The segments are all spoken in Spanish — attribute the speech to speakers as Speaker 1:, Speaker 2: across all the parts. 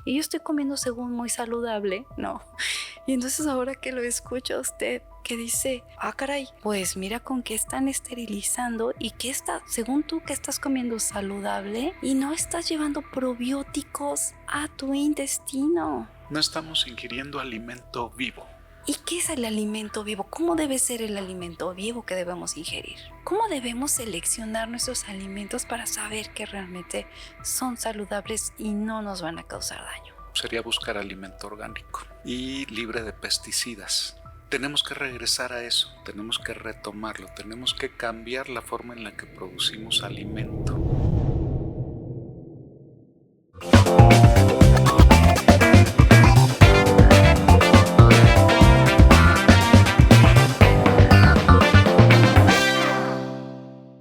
Speaker 1: y yo estoy comiendo según muy saludable, ¿no? Y entonces ahora que lo escucho a usted que dice, caray, pues mira con qué están esterilizando y qué está, según tú que estás comiendo saludable y no estás llevando probióticos a tu intestino.
Speaker 2: No estamos ingiriendo alimento vivo.
Speaker 1: ¿Y qué es el alimento vivo? ¿Cómo debe ser el alimento vivo que debemos ingerir? ¿Cómo debemos seleccionar nuestros alimentos para saber que realmente son saludables y no nos van a causar daño?
Speaker 2: Sería buscar alimento orgánico y libre de pesticidas. Tenemos que regresar a eso, tenemos que retomarlo, tenemos que cambiar la forma en la que producimos alimento.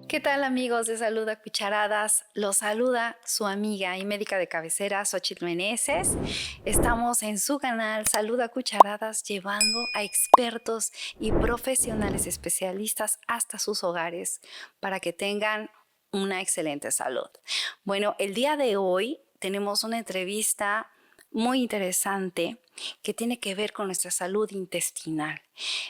Speaker 1: ¿Qué tal, amigos de Salud a Cucharadas? Los saluda su amiga y médica de cabecera, Xochitl Meneses. Estamos en su canal Salud a Cucharadas llevando a expertos y profesionales especialistas hasta sus hogares para que tengan una excelente salud. Bueno, el día de hoy tenemos una entrevista muy interesante que tiene que ver con nuestra salud intestinal.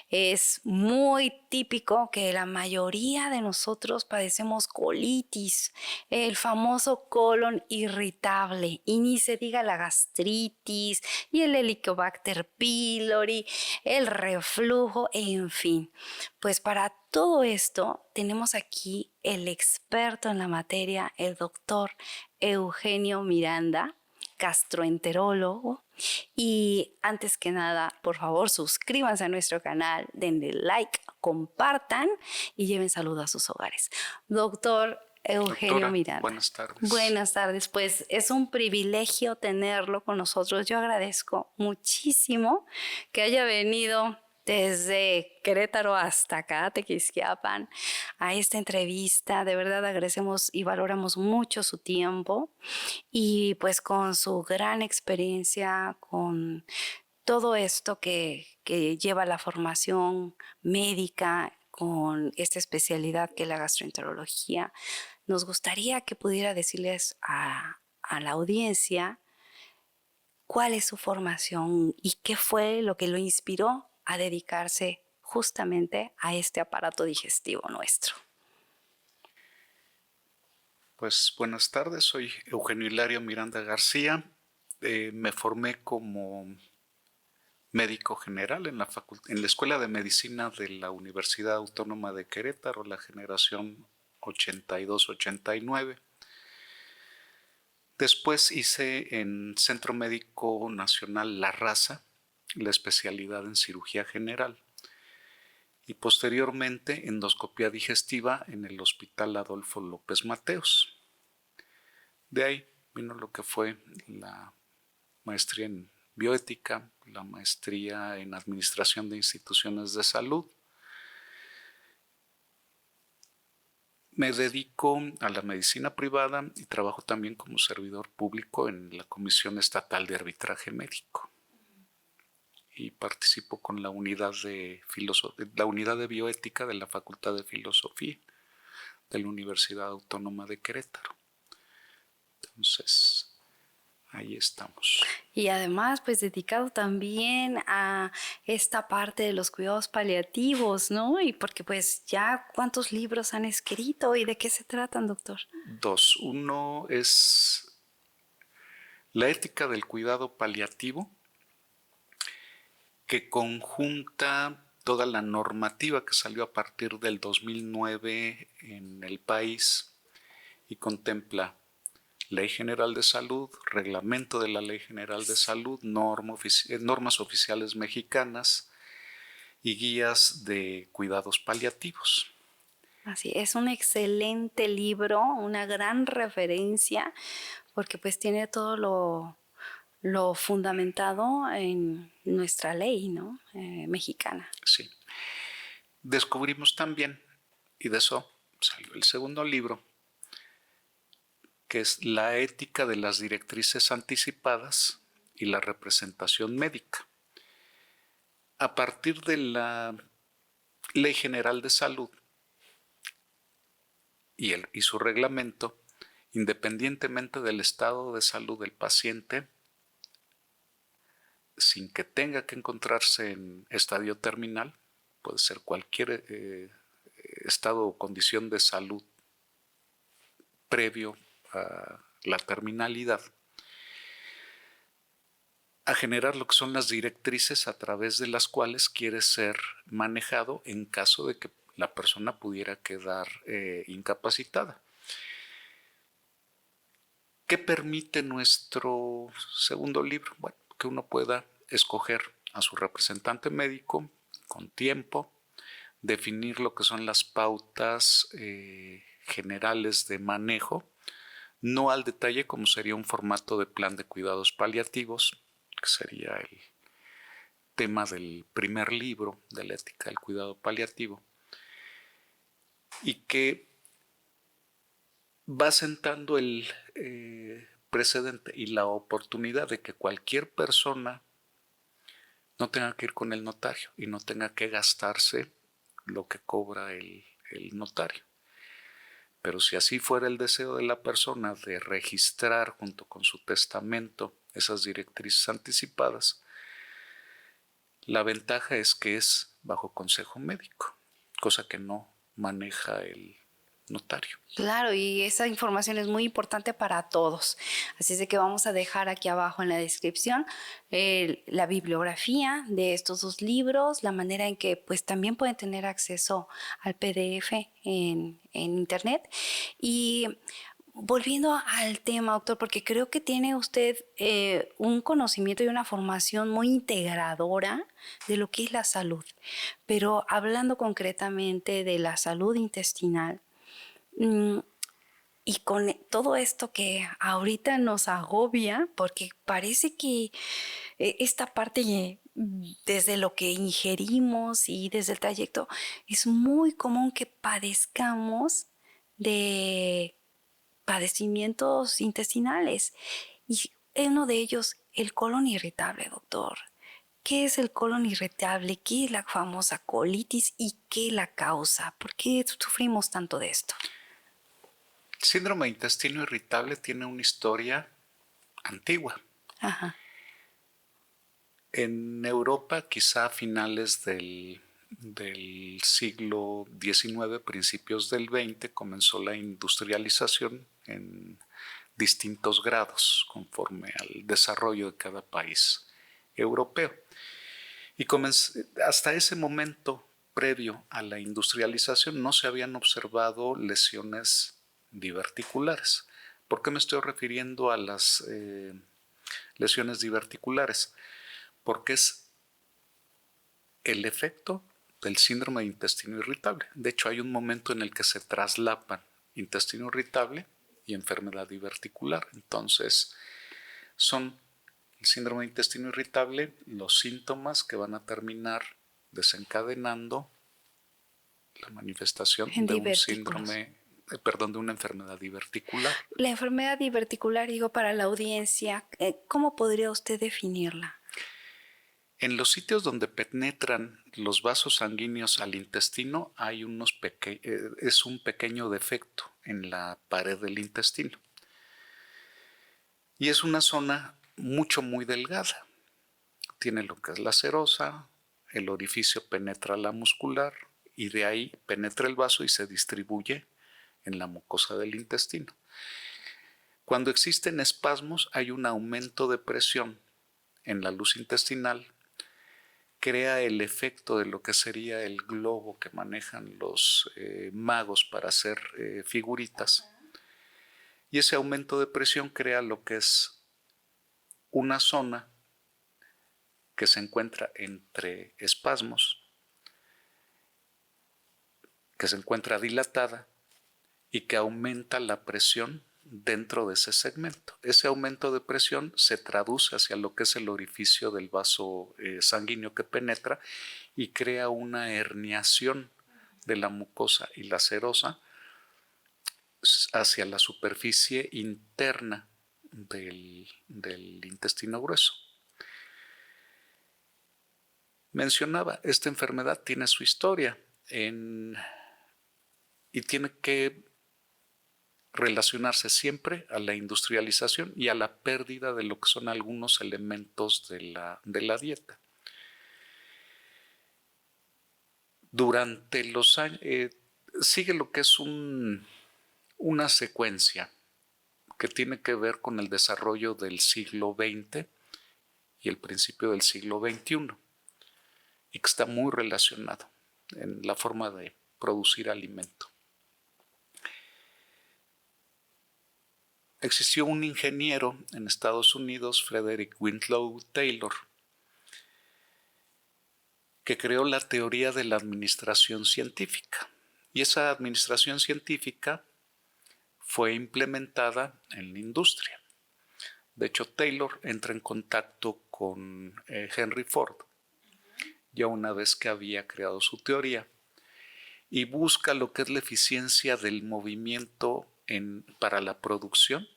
Speaker 1: Es muy típico que la mayoría de nosotros padecemos colitis, el famoso colon irritable, y ni se diga la gastritis y el Helicobacter pylori, el reflujo, en fin. Pues para todo esto tenemos aquí el experto en la materia, el doctor Eugenio Miranda, gastroenterólogo. Y antes que nada, por favor, suscríbanse a nuestro canal, denle like, compartan y lleven salud a sus hogares. Doctor Eugenio
Speaker 2: Doctora,
Speaker 1: Miranda.
Speaker 2: buenas tardes.
Speaker 1: Buenas tardes, pues es un privilegio tenerlo con nosotros. Yo agradezco muchísimo que haya venido desde Querétaro hasta acá, Tequisquiapan, a esta entrevista. De verdad agradecemos y valoramos mucho su tiempo y pues con su gran experiencia, con todo esto que lleva la formación médica, con esta especialidad que es la gastroenterología, nos gustaría que pudiera decirles a la audiencia cuál es su formación y qué fue lo que lo inspiró a dedicarse justamente a este aparato digestivo nuestro.
Speaker 2: Pues buenas tardes, soy Eugenio Hilario Miranda García. Me formé como médico general en la Escuela de Medicina de la Universidad Autónoma de Querétaro, la generación 82-89. Después hice en Centro Médico Nacional La Raza, la especialidad en cirugía general, y posteriormente endoscopía digestiva en el Hospital Adolfo López Mateos. De ahí vino lo que fue la maestría en bioética, la maestría en administración de instituciones de salud. Me dedico a la medicina privada y trabajo también como servidor público en la Comisión Estatal de Arbitraje Médico. Y participo con la unidad de bioética de la Facultad de Filosofía de la Universidad Autónoma de Querétaro. Entonces, ahí estamos.
Speaker 1: Y además, pues dedicado también a esta parte de los cuidados paliativos, ¿no? Y porque pues ya cuántos libros han escrito y de qué se tratan, doctor.
Speaker 2: Dos. Uno es la ética del cuidado paliativo, que conjunta toda la normativa que salió a partir del 2009 en el país y contempla Ley General de Salud, reglamento de la Ley General de Salud, normas oficiales mexicanas y guías de cuidados paliativos.
Speaker 1: Así, es un excelente libro, una gran referencia, porque pues tiene todo lo fundamentado en nuestra ley, ¿no? Mexicana.
Speaker 2: Sí. Descubrimos también, y de eso salió el segundo libro, que es La ética de las directrices anticipadas y la representación médica. A partir de la Ley General de Salud y su reglamento, independientemente del estado de salud del paciente, sin que tenga que encontrarse en estadio terminal, puede ser cualquier estado o condición de salud previo a la terminalidad, a generar lo que son las directrices a través de las cuales quiere ser manejado en caso de que la persona pudiera quedar incapacitada. ¿Qué permite nuestro segundo libro? Bueno, que uno pueda escoger a su representante médico con tiempo, definir lo que son las pautas generales de manejo, no al detalle como sería un formato de plan de cuidados paliativos, que sería el tema del primer libro de la ética del cuidado paliativo, y que va sentando el precedente y la oportunidad de que cualquier persona no tenga que ir con el notario y no tenga que gastarse lo que cobra el notario. Pero si así fuera el deseo de la persona de registrar junto con su testamento esas directrices anticipadas, la ventaja es que es bajo consejo médico, cosa que no maneja el notario.
Speaker 1: Claro, y esa información es muy importante para todos. Así es de que vamos a dejar aquí abajo en la descripción la bibliografía de estos dos libros, la manera en que pues también pueden tener acceso al PDF en internet. Y volviendo al tema, doctor, porque creo que tiene usted un conocimiento y una formación muy integradora de lo que es la salud. Pero hablando concretamente de la salud intestinal, y con todo esto que ahorita nos agobia, porque parece que esta parte, desde lo que ingerimos y desde el trayecto, es muy común que padezcamos de padecimientos intestinales. Y uno de ellos, el colon irritable, doctor. ¿Qué es el colon irritable? ¿Qué es la famosa colitis y qué la causa? ¿Por qué sufrimos tanto de esto?
Speaker 2: El síndrome de intestino irritable tiene una historia antigua.
Speaker 1: Ajá.
Speaker 2: En Europa, quizá a finales del siglo XIX, principios del XX, comenzó la industrialización en distintos grados conforme al desarrollo de cada país europeo. Y hasta ese momento, previo a la industrialización, no se habían observado lesiones diverticulares. ¿Por qué me estoy refiriendo a las lesiones diverticulares? Porque es el efecto del síndrome de intestino irritable. De hecho, hay un momento en el que se traslapan intestino irritable y enfermedad diverticular. Entonces, son el síndrome de intestino irritable los síntomas que van a terminar desencadenando la manifestación de un síndrome, de una enfermedad diverticular.
Speaker 1: La enfermedad diverticular, digo, para la audiencia, ¿cómo podría usted definirla?
Speaker 2: En los sitios donde penetran los vasos sanguíneos al intestino hay es un pequeño defecto en la pared del intestino. Y es una zona muy delgada. Tiene lo que es la serosa, el orificio penetra la muscular y de ahí penetra el vaso y se distribuye en la mucosa del intestino. Cuando existen espasmos hay un aumento de presión en la luz intestinal, crea el efecto de lo que sería el globo que manejan los magos para hacer figuritas. Y ese aumento de presión crea lo que es una zona que se encuentra entre espasmos, que se encuentra dilatada y que aumenta la presión dentro de ese segmento. Ese aumento de presión se traduce hacia lo que es el orificio del vaso sanguíneo que penetra y crea una herniación de la mucosa y la serosa hacia la superficie interna del intestino grueso. Mencionaba, esta enfermedad tiene su historia y tiene que relacionarse siempre a la industrialización y a la pérdida de lo que son algunos elementos de la dieta. Durante los años, sigue lo que es una secuencia que tiene que ver con el desarrollo del siglo XX y el principio del siglo XXI, y que está muy relacionado en la forma de producir alimento. Existió un ingeniero en Estados Unidos, Frederick Winslow Taylor, que creó la teoría de la administración científica. Y esa administración científica fue implementada en la industria. De hecho, Taylor entra en contacto con Henry Ford, ya una vez que había creado su teoría, y busca lo que es la eficiencia del movimiento para la producción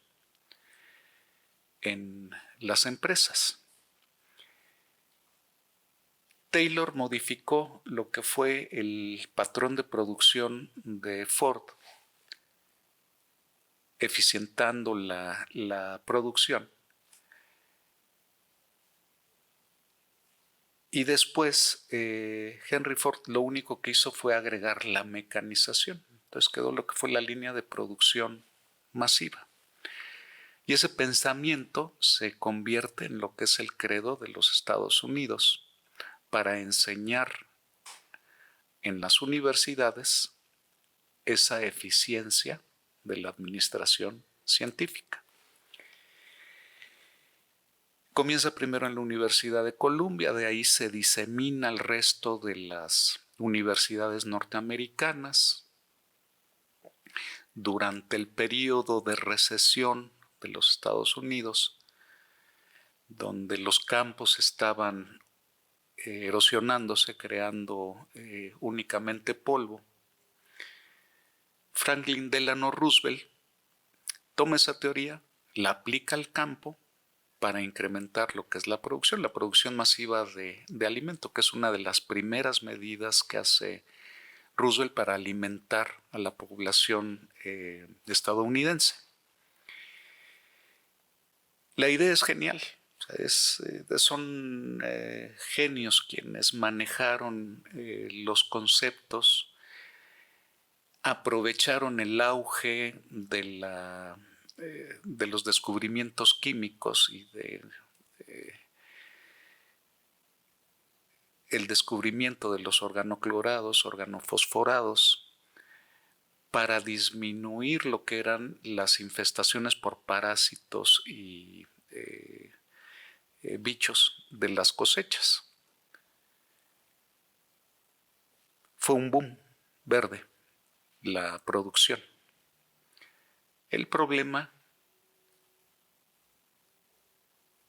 Speaker 2: en las empresas. Taylor modificó lo que fue el patrón de producción de Ford, eficientando la producción. Y después Henry Ford lo único que hizo fue agregar la mecanización. Entonces quedó lo que fue la línea de producción masiva. Y ese pensamiento se convierte en lo que es el credo de los Estados Unidos para enseñar en las universidades esa eficiencia de la administración científica. Comienza primero en la Universidad de Columbia, de ahí se disemina al resto de las universidades norteamericanas. Durante el periodo de recesión de los Estados Unidos, donde los campos estaban erosionándose, creando únicamente polvo, Franklin Delano Roosevelt toma esa teoría, la aplica al campo para incrementar lo que es la producción masiva de alimento, que es una de las primeras medidas que hace Roosevelt para alimentar a la población estadounidense. La idea es genial. Son genios quienes manejaron los conceptos, aprovecharon el auge de los descubrimientos químicos y el descubrimiento de los organoclorados, organofosforados, para disminuir lo que eran las infestaciones por parásitos y bichos de las cosechas. Fue un boom verde la producción. El problema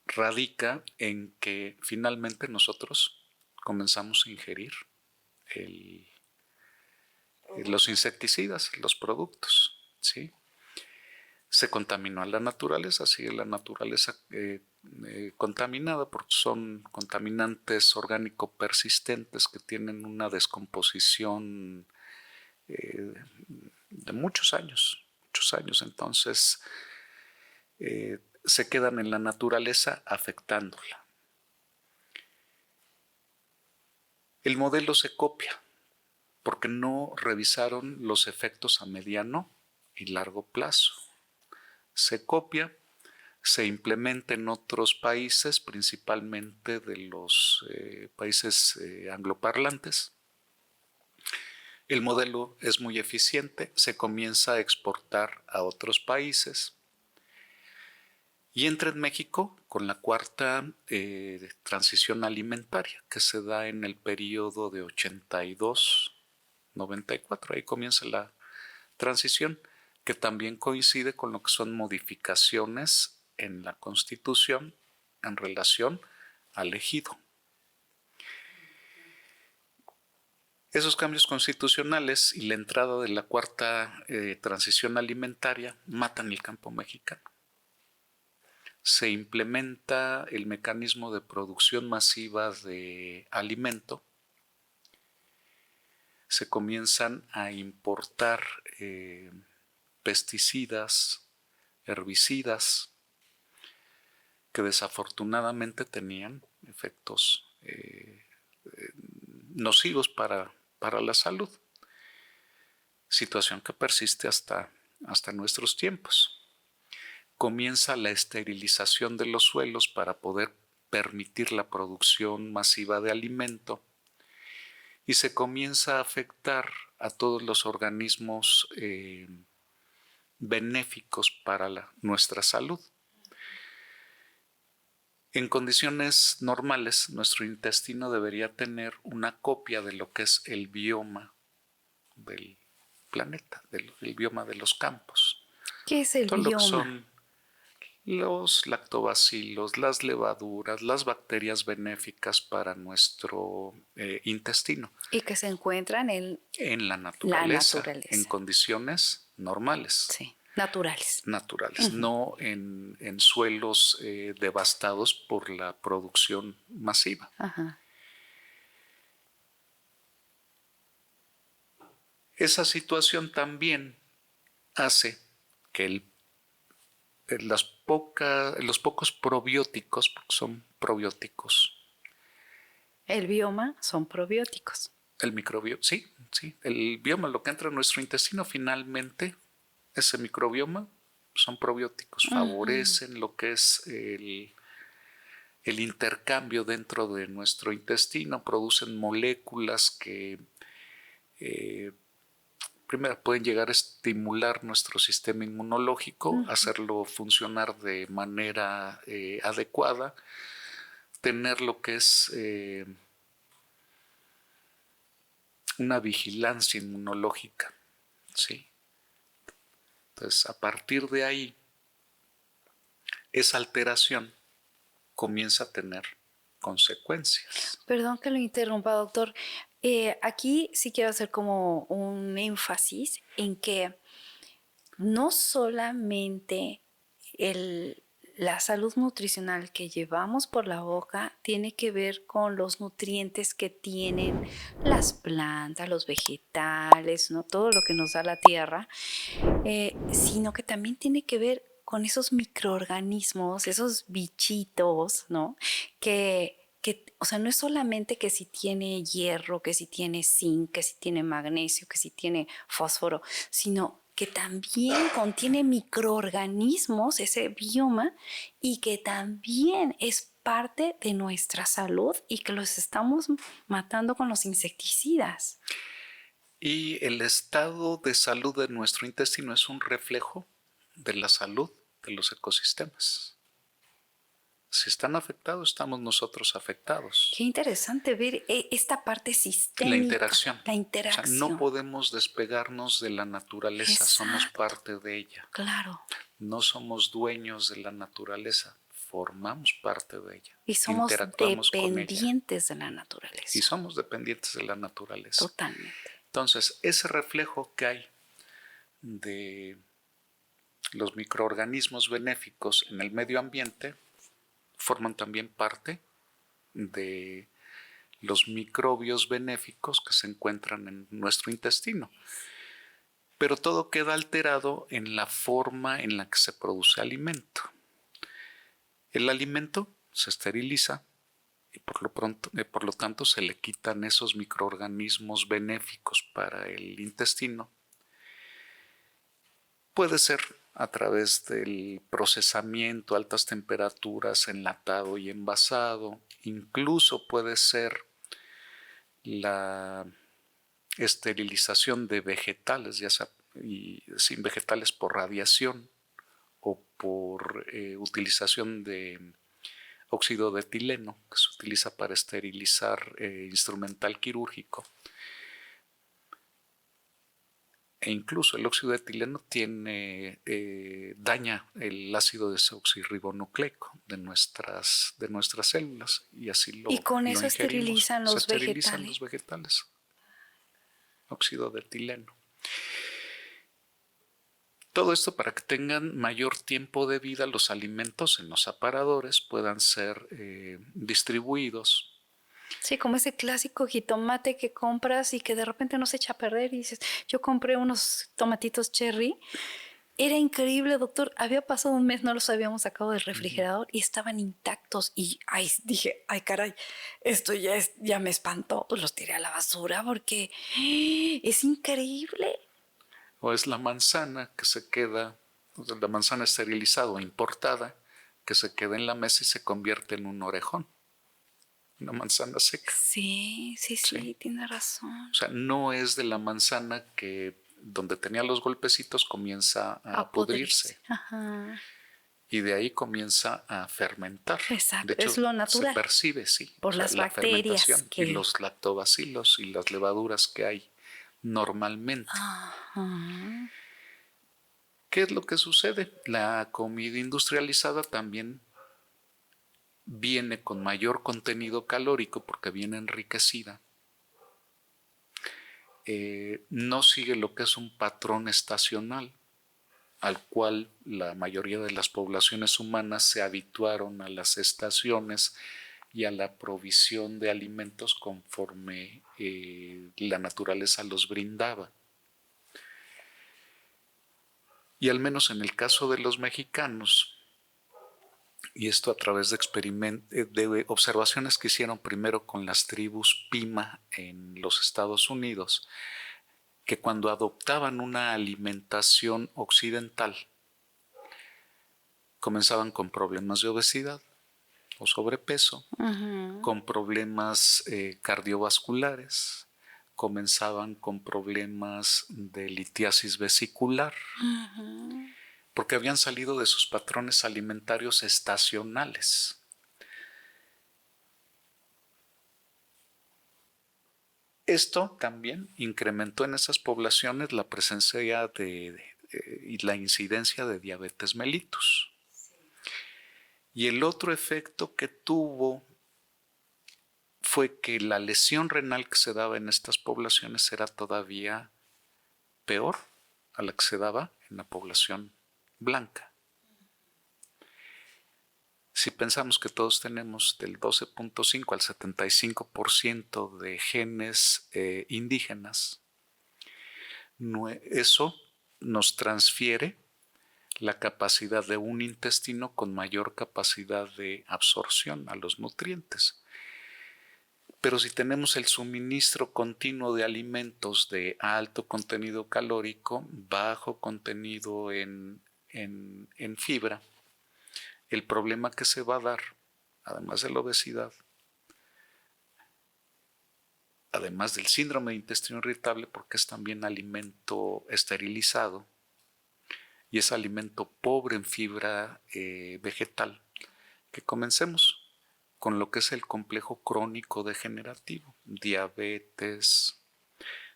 Speaker 2: radica en que finalmente nosotros comenzamos a ingerir los insecticidas, los productos, ¿sí? Se contaminó a la naturaleza, sigue la naturaleza contaminada porque son contaminantes orgánicos persistentes que tienen una descomposición de muchos años, entonces se quedan en la naturaleza afectándola. El modelo se copia porque no revisaron los efectos a mediano y largo plazo. Se copia, se implementa en otros países, principalmente de los países angloparlantes. El modelo es muy eficiente, se comienza a exportar a otros países y entra en México con la cuarta transición alimentaria que se da en el periodo de 82-94. Ahí comienza la transición, que también coincide con lo que son modificaciones en la Constitución en relación al ejido. Esos cambios constitucionales y la entrada de la cuarta transición alimentaria matan el campo mexicano. Se implementa el mecanismo de producción masiva de alimento. Se comienzan a importar pesticidas, herbicidas, que desafortunadamente tenían efectos nocivos para la salud, situación que persiste hasta nuestros tiempos. Comienza la esterilización de los suelos para poder permitir la producción masiva de alimento y se comienza a afectar a todos los organismos benéficos para nuestra salud. En condiciones normales, nuestro intestino debería tener una copia de lo que es el bioma del planeta, el bioma de los campos.
Speaker 1: ¿Qué es el
Speaker 2: Todo
Speaker 1: bioma?
Speaker 2: Lo que son los lactobacilos, las levaduras, las bacterias benéficas para nuestro intestino.
Speaker 1: Y que se encuentran en
Speaker 2: la naturaleza,
Speaker 1: naturaleza.
Speaker 2: en condiciones normales.
Speaker 1: Sí, naturales.
Speaker 2: Naturales, no en suelos devastados por la producción masiva.
Speaker 1: Ajá.
Speaker 2: Esa situación también hace que los pocos probióticos, porque son probióticos.
Speaker 1: El bioma son probióticos.
Speaker 2: El microbioma, sí, el bioma, lo que entra en nuestro intestino finalmente, ese microbioma, son probióticos, favorecen lo que es el intercambio dentro de nuestro intestino, producen moléculas que primero pueden llegar a estimular nuestro sistema inmunológico, hacerlo funcionar de manera adecuada, tener lo que es una vigilancia inmunológica, ¿sí? Entonces, a partir de ahí, esa alteración comienza a tener consecuencias.
Speaker 1: Perdón que lo interrumpa, doctor. Aquí sí quiero hacer como un énfasis en que no solamente la salud nutricional que llevamos por la boca tiene que ver con los nutrientes que tienen las plantas, los vegetales, ¿no? Todo lo que nos da la tierra, sino que también tiene que ver con esos microorganismos, esos bichitos, ¿no? O sea, no es solamente que si tiene hierro, que si tiene zinc, que si tiene magnesio, que si tiene fósforo, sino que también contiene microorganismos, ese bioma, y que también es parte de nuestra salud y que los estamos matando con los insecticidas.
Speaker 2: Y el estado de salud de nuestro intestino es un reflejo de la salud de los ecosistemas. Si están afectados, estamos nosotros afectados.
Speaker 1: Qué interesante ver esta parte sistémica.
Speaker 2: La interacción.
Speaker 1: La interacción.
Speaker 2: O sea, no podemos despegarnos de la naturaleza,
Speaker 1: Exacto.
Speaker 2: Somos parte de ella.
Speaker 1: Claro.
Speaker 2: No somos dueños de la naturaleza, formamos parte de ella.
Speaker 1: Y somos
Speaker 2: interactuamos
Speaker 1: dependientes de la naturaleza.
Speaker 2: Y somos dependientes de la naturaleza.
Speaker 1: Totalmente.
Speaker 2: Entonces, ese reflejo que hay de los microorganismos benéficos en el medio ambiente forman también parte de los microbios benéficos que se encuentran en nuestro intestino. Pero todo queda alterado en la forma en la que se produce alimento. El alimento se esteriliza y por lo tanto se le quitan esos microorganismos benéficos para el intestino. Puede ser a través del procesamiento, altas temperaturas, enlatado y envasado. Incluso puede ser la esterilización de vegetales, ya sea sin vegetales por radiación o por utilización de óxido de etileno, que se utiliza para esterilizar instrumental quirúrgico. E incluso el óxido de etileno daña el ácido desoxirribonucleico de nuestras células y así lo
Speaker 1: Y con eso
Speaker 2: ingerimos.
Speaker 1: esterilizan los
Speaker 2: vegetales. Óxido de etileno. Todo esto para que tengan mayor tiempo de vida los alimentos en los aparadores, puedan ser distribuidos.
Speaker 1: Sí, como ese clásico jitomate que compras y que de repente no se echa a perder y dices, yo compré unos tomatitos cherry Era increíble, doctor. Había pasado un mes, no los habíamos sacado del refrigerador y estaban intactos. Y ay, dije, ay, caray, esto ya me espantó. Pues los tiré a la basura porque es increíble.
Speaker 2: O es la manzana que se queda, o sea, la manzana esterilizada o importada, que se queda en la mesa y se convierte en un orejón, una manzana seca.
Speaker 1: Sí, sí,
Speaker 2: Sí.
Speaker 1: sí, tiene razón.
Speaker 2: O sea, no es de la manzana que donde tenía los golpecitos comienza a pudrirse.
Speaker 1: Ajá.
Speaker 2: Y de ahí comienza a fermentar.
Speaker 1: Exacto,
Speaker 2: De
Speaker 1: es
Speaker 2: hecho,
Speaker 1: lo
Speaker 2: se
Speaker 1: natural.
Speaker 2: percibe, sí, o
Speaker 1: Por
Speaker 2: sea,
Speaker 1: las
Speaker 2: la
Speaker 1: bacterias
Speaker 2: fermentación y
Speaker 1: que...
Speaker 2: los lactobacilos y las levaduras que hay normalmente.
Speaker 1: Ajá.
Speaker 2: ¿Qué es lo que sucede? La comida industrializada también viene con mayor contenido calórico porque viene enriquecida. No sigue lo que es un patrón estacional al cual la mayoría de las poblaciones humanas se habituaron a las estaciones y a la provisión de alimentos conforme la naturaleza los brindaba. Y al menos en el caso de los mexicanos, y esto a través de observaciones que hicieron primero con las tribus Pima en los Estados Unidos, que cuando adoptaban una alimentación occidental, comenzaban con problemas de obesidad o sobrepeso, con problemas cardiovasculares, comenzaban con problemas de litiasis vesicular, porque habían salido de sus patrones alimentarios estacionales. Esto también incrementó en esas poblaciones la presencia y la incidencia de diabetes mellitus. Y el otro efecto que tuvo fue que la lesión renal que se daba en estas poblaciones era todavía peor a la que se daba en la población blanca. Si pensamos que todos tenemos del 12.5 al 75% de genes indígenas, eso nos transfiere la capacidad de un intestino con mayor capacidad de absorción a los nutrientes. Pero si tenemos el suministro continuo de alimentos de alto contenido calórico, bajo contenido en fibra, el problema que se va a dar, además de la obesidad, además del síndrome de intestino irritable, porque es también alimento esterilizado y es alimento pobre en fibra vegetal, que comencemos con lo que es el complejo crónico degenerativo, diabetes,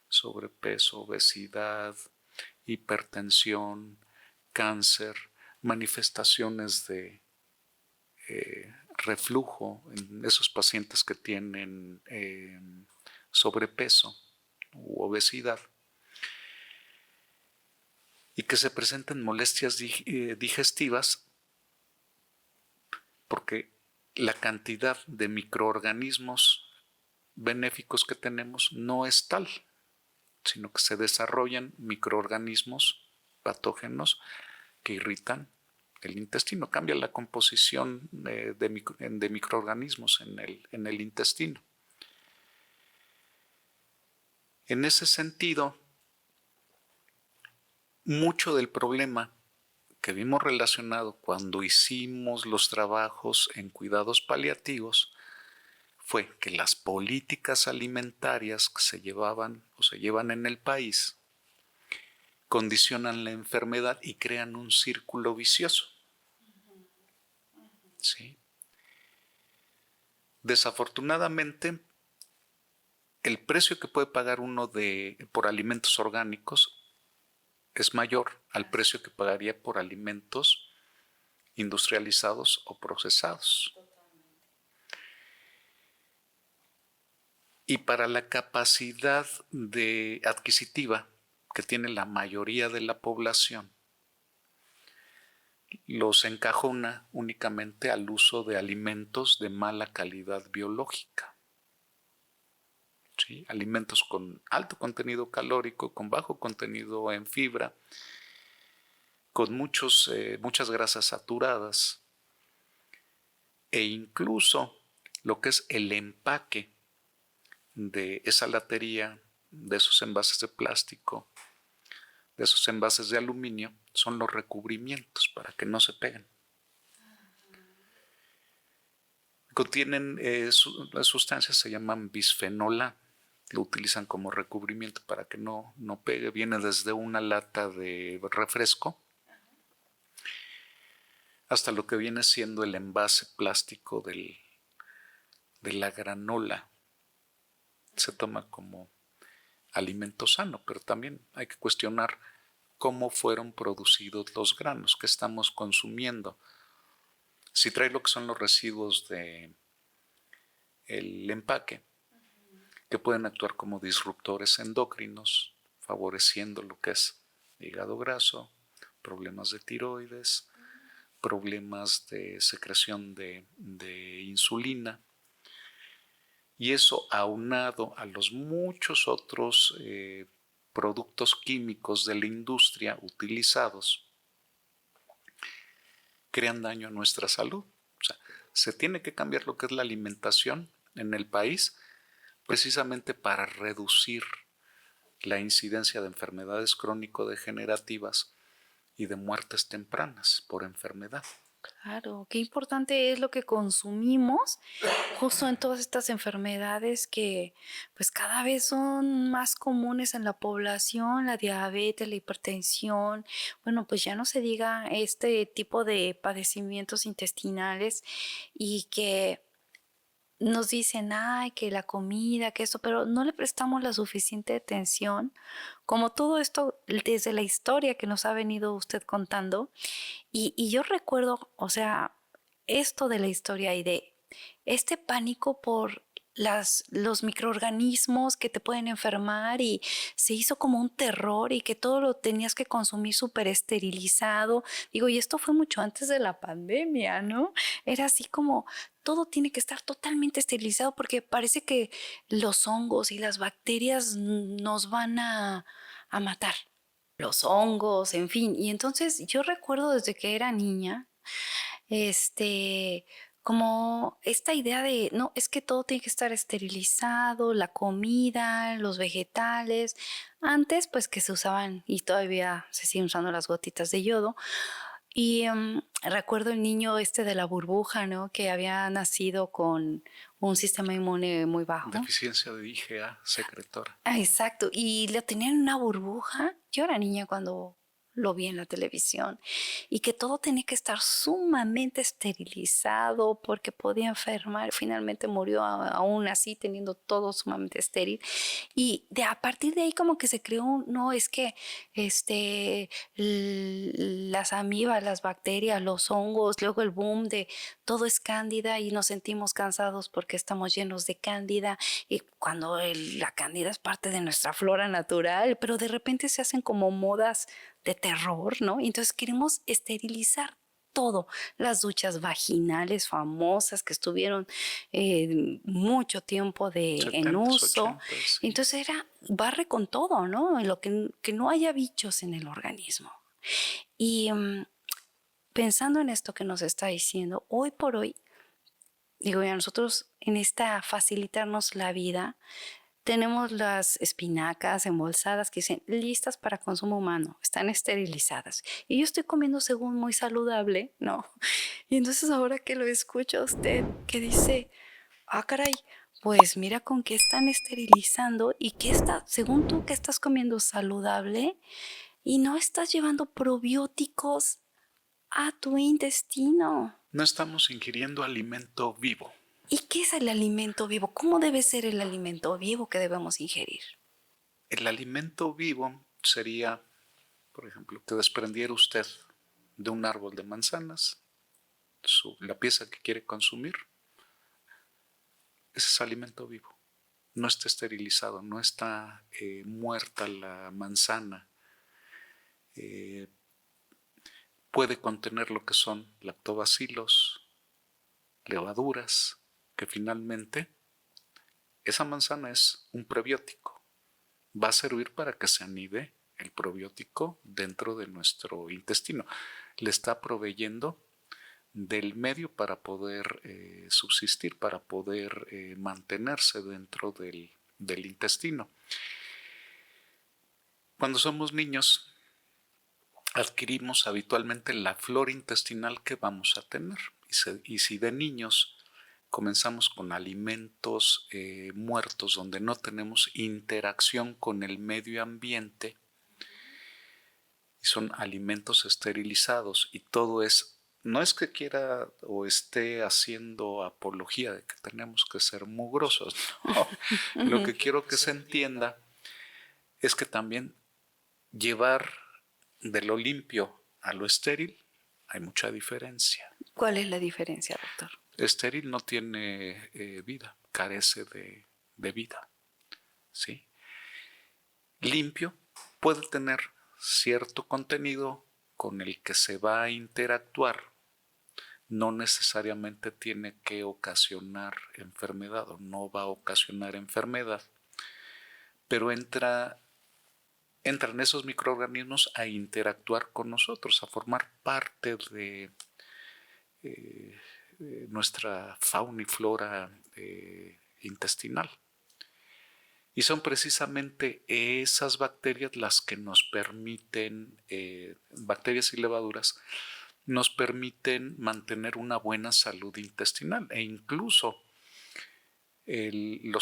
Speaker 2: sobrepeso, obesidad, hipertensión, cáncer, manifestaciones de reflujo en esos pacientes que tienen sobrepeso u obesidad y que se presenten molestias digestivas porque la cantidad de microorganismos benéficos que tenemos no es tal, sino que se desarrollan microorganismos patógenos que irritan el intestino, cambia la composición de microorganismos en el intestino. En ese sentido, mucho del problema que vimos relacionado cuando hicimos los trabajos en cuidados paliativos fue que las políticas alimentarias que se llevaban o se llevan en el país condicionan la enfermedad y crean un círculo vicioso. ¿Sí? Desafortunadamente, el precio que puede pagar uno por alimentos orgánicos es mayor al precio que pagaría por alimentos industrializados o procesados. Y para la capacidad adquisitiva que tiene la mayoría de la población, los encajona únicamente al uso de alimentos de mala calidad biológica. ¿Sí? Alimentos con alto contenido calórico, con bajo contenido en fibra, con muchas grasas saturadas, e incluso lo que es el empaque de esa latería, de esos envases de plástico, de esos envases de aluminio, son los recubrimientos para que no se peguen. Contienen las sustancias, se llaman bisfenol A, lo utilizan como recubrimiento para que no pegue. Viene desde una lata de refresco hasta lo que viene siendo el envase plástico de la granola. Se toma como alimento sano, pero también hay que cuestionar cómo fueron producidos los granos que estamos consumiendo. Si trae lo que son los residuos del empaque, que pueden actuar como disruptores endocrinos, favoreciendo lo que es hígado graso, problemas de tiroides, problemas de secreción de insulina. Y eso, aunado a los muchos otros productos químicos de la industria utilizados, crean daño a nuestra salud. O sea, se tiene que cambiar lo que es la alimentación en el país, precisamente para reducir la incidencia de enfermedades crónico-degenerativas y de muertes tempranas por enfermedad.
Speaker 1: Claro, qué importante es lo que consumimos justo en todas estas enfermedades que pues cada vez son más comunes en la población, la diabetes, la hipertensión, bueno, pues ya no se diga este tipo de padecimientos intestinales y que nos dicen, ay, que la comida, que esto, pero no le prestamos la suficiente atención, como todo esto desde la historia que nos ha venido usted contando. Y yo recuerdo, o sea, esto de la historia y de este pánico por los microorganismos que te pueden enfermar y se hizo como un terror y que todo lo tenías que consumir súper esterilizado. Digo, y esto fue mucho antes de la pandemia, ¿no? Era así como todo tiene que estar totalmente esterilizado porque parece que los hongos y las bacterias nos van a matar. Los hongos, en fin. Y entonces yo recuerdo desde que era niña, este, como esta idea de, no, es que todo tiene que estar esterilizado, la comida, los vegetales. Antes, pues que se usaban y todavía se siguen usando las gotitas de yodo. Y recuerdo el niño este de la burbuja, ¿no? Que había nacido con un sistema inmune muy bajo.
Speaker 2: Deficiencia de IgA secretora.
Speaker 1: Ah, exacto. Y lo tenían en una burbuja. Yo era niña cuando lo vi en la televisión. Y que todo tenía que estar sumamente esterilizado porque podía enfermar. Finalmente murió aún así teniendo todo sumamente estéril. Y a partir de ahí como que se creó, no, es que las amibas, las bacterias, los hongos, luego el boom de todo es cándida y nos sentimos cansados porque estamos llenos de cándida y cuando la cándida es parte de nuestra flora natural, pero de repente se hacen como modas de terror, ¿no? Y entonces queremos esterilizar todo, las duchas vaginales famosas que estuvieron mucho tiempo en
Speaker 2: 70s,
Speaker 1: uso.
Speaker 2: 80s, sí.
Speaker 1: Entonces era barre con todo, ¿no? En lo que no haya bichos en el organismo. Y pensando en esto que nos está diciendo, hoy por hoy, digo, ya nosotros en esta facilitarnos la vida, tenemos las espinacas embolsadas que dicen listas para consumo humano, están esterilizadas. Y yo estoy comiendo según muy saludable, ¿no? Y entonces ahora que lo escucho a usted, que dice, ah, caray, pues mira con qué están esterilizando y qué está, según tú, que estás comiendo saludable y no estás llevando probióticos a tu intestino.
Speaker 2: No estamos ingiriendo alimento vivo.
Speaker 1: ¿Y qué es el alimento vivo? ¿Cómo debe ser el alimento vivo que debemos ingerir?
Speaker 2: El alimento vivo sería, por ejemplo, que desprendiera usted de un árbol de manzanas la pieza que quiere consumir. Ese es alimento vivo. No está esterilizado, no está muerta la manzana. Puede contener lo que son lactobacilos, levaduras, que finalmente esa manzana es un prebiótico. Va a servir para que se anide el probiótico dentro de nuestro intestino. Le está proveyendo del medio para poder subsistir, para poder mantenerse dentro del intestino. Cuando somos niños, adquirimos habitualmente la flora intestinal que vamos a tener. Y si de niños comenzamos con alimentos muertos donde no tenemos interacción con el medio ambiente, y son alimentos esterilizados, y todo no es que quiera o esté haciendo apología de que tenemos que ser mugrosos, no. Lo que quiero que se entienda es que también llevar de lo limpio a lo estéril hay mucha diferencia.
Speaker 1: ¿Cuál es la diferencia, doctor?
Speaker 2: Estéril no tiene vida, carece de vida, ¿sí? Limpio puede tener cierto contenido con el que se va a interactuar, no necesariamente tiene que ocasionar enfermedad o no va a ocasionar enfermedad, pero entran esos microorganismos a interactuar con nosotros, a formar parte de nuestra fauna y flora intestinal. Y son precisamente esas bacterias las que nos permiten, bacterias y levaduras, nos permiten mantener una buena salud intestinal, e incluso el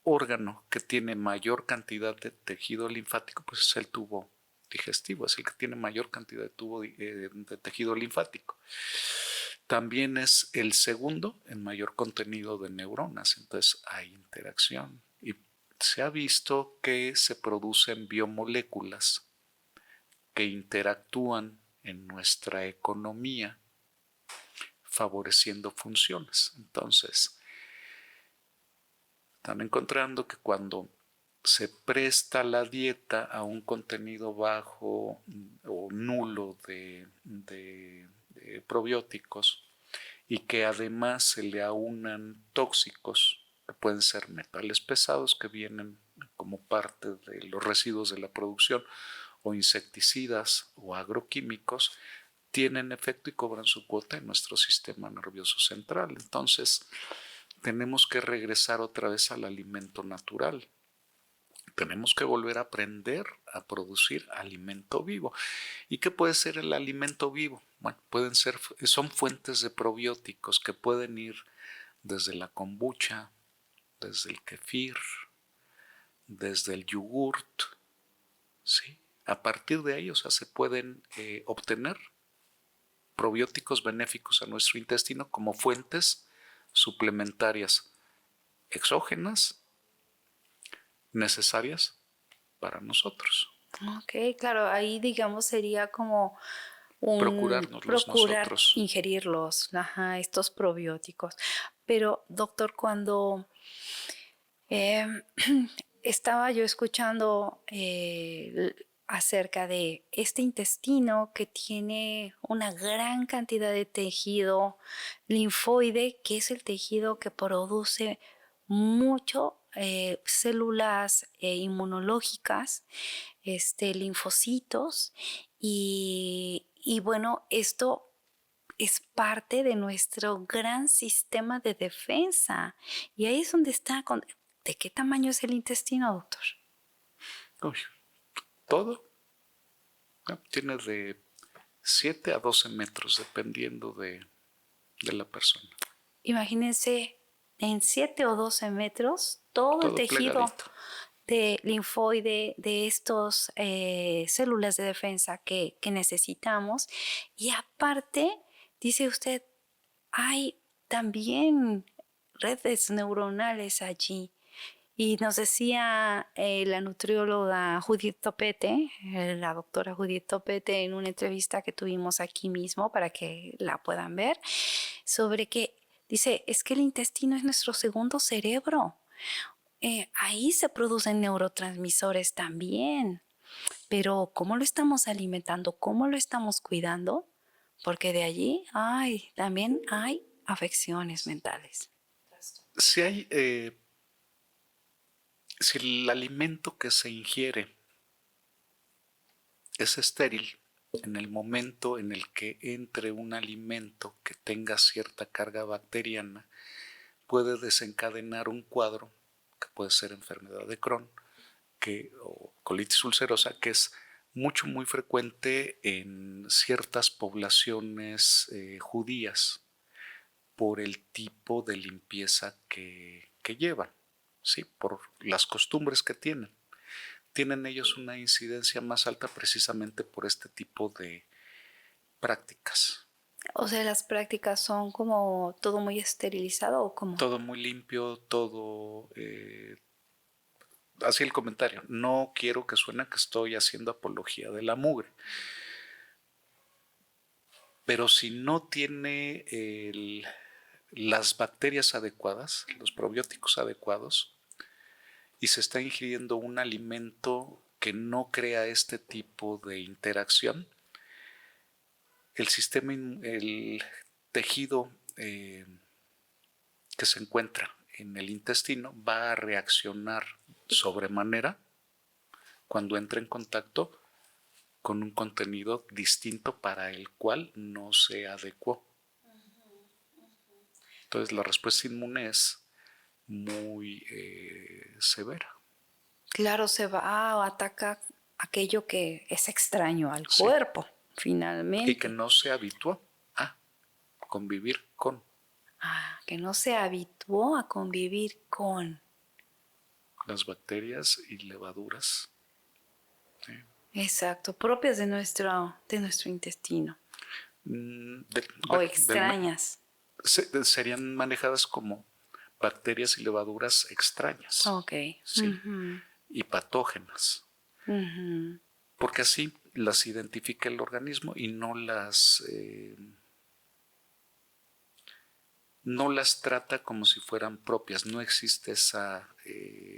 Speaker 2: órgano que tiene mayor cantidad de tejido linfático pues es el tubo digestivo, es el que tiene mayor cantidad de tejido linfático. También es el segundo en mayor contenido de neuronas, entonces hay interacción y se ha visto que se producen biomoléculas que interactúan en nuestra economía favoreciendo funciones. Entonces, están encontrando que cuando se presta la dieta a un contenido bajo o nulo de probióticos y que además se le aunan tóxicos, que pueden ser metales pesados que vienen como parte de los residuos de la producción, o insecticidas o agroquímicos, tienen efecto y cobran su cuota en nuestro sistema nervioso central. Entonces, tenemos que regresar otra vez al alimento natural. Tenemos que volver a aprender a producir alimento vivo. ¿Y qué puede ser el alimento vivo? Bueno, son fuentes de probióticos que pueden ir desde la kombucha, desde el kefir, desde el yogurt, ¿sí? A partir de ahí, se pueden obtener probióticos benéficos a nuestro intestino como fuentes suplementarias exógenas necesarias para nosotros.
Speaker 1: Ok, claro, ahí digamos sería como procurar
Speaker 2: nosotros.
Speaker 1: Ingerirlos, estos probióticos. Pero doctor, cuando estaba yo escuchando acerca de este intestino que tiene una gran cantidad de tejido linfoide, que es el tejido que produce mucho células inmunológicas, linfocitos, y bueno, esto es parte de nuestro gran sistema de defensa. Y ahí es donde está. ¿De qué tamaño es el intestino, doctor?
Speaker 2: Uy, todo. Tiene de 7 a 12 metros, dependiendo de la persona.
Speaker 1: Imagínense, en 7 o 12 metros, todo el tejido plegadito de linfoide, de estas células de defensa que necesitamos. Y aparte, dice usted, hay también redes neuronales allí. Y nos decía la nutrióloga Judith Topete, la doctora Judith Topete, en una entrevista que tuvimos aquí mismo para que la puedan ver, sobre que dice, es que el intestino es nuestro segundo cerebro. Ahí se producen neurotransmisores también. Pero ¿cómo lo estamos alimentando? ¿Cómo lo estamos cuidando? Porque de allí también hay afecciones mentales.
Speaker 2: Si el alimento que se ingiere es estéril en el momento en el que entre un alimento que tenga cierta carga bacteriana, puede desencadenar un cuadro que puede ser enfermedad de Crohn o colitis ulcerosa, que es muy frecuente en ciertas poblaciones judías por el tipo de limpieza que llevan, ¿sí? Por las costumbres que tienen. Tienen ellos una incidencia más alta precisamente por este tipo de prácticas.
Speaker 1: O sea, las prácticas son como todo muy esterilizado o como...
Speaker 2: Todo muy limpio, todo... así el comentario. No quiero que suene que estoy haciendo apología de la mugre. Pero si no tiene las bacterias adecuadas, los probióticos adecuados, y se está ingiriendo un alimento que no crea este tipo de interacción, el tejido que se encuentra en el intestino va a reaccionar sobremanera cuando entra en contacto con un contenido distinto para el cual no se adecuó. Entonces la respuesta inmune es muy severa.
Speaker 1: Claro, se va o ataca aquello que es extraño al
Speaker 2: Sí.
Speaker 1: cuerpo, finalmente.
Speaker 2: Y que no se habituó a convivir con.
Speaker 1: Que no se habituó a convivir con.
Speaker 2: Las bacterias y levaduras. ¿Sí?
Speaker 1: Exacto, propias de nuestro intestino. O extrañas.
Speaker 2: Serían manejadas como bacterias y levaduras extrañas.
Speaker 1: Ok.
Speaker 2: ¿Sí? Uh-huh. Y patógenas.
Speaker 1: Uh-huh.
Speaker 2: Porque así las identifica el organismo y no las trata como si fueran propias. No existe esa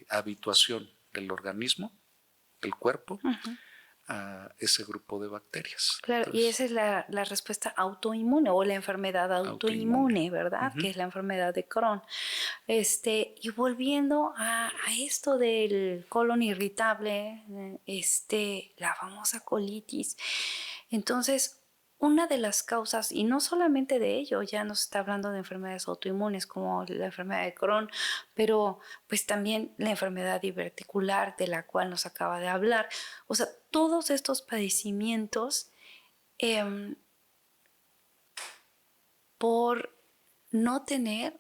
Speaker 2: habituación del organismo, del cuerpo, uh-huh, a ese grupo de bacterias.
Speaker 1: Claro, entonces, y esa es la respuesta autoinmune o la enfermedad autoinmune, ¿verdad? Uh-huh. Que es la enfermedad de Crohn. Y volviendo a esto del colon irritable, la famosa colitis. Entonces, una de las causas, y no solamente de ello, ya nos está hablando de enfermedades autoinmunes como la enfermedad de Crohn, pero pues también la enfermedad diverticular de la cual nos acaba de hablar. O sea, todos estos padecimientos por no tener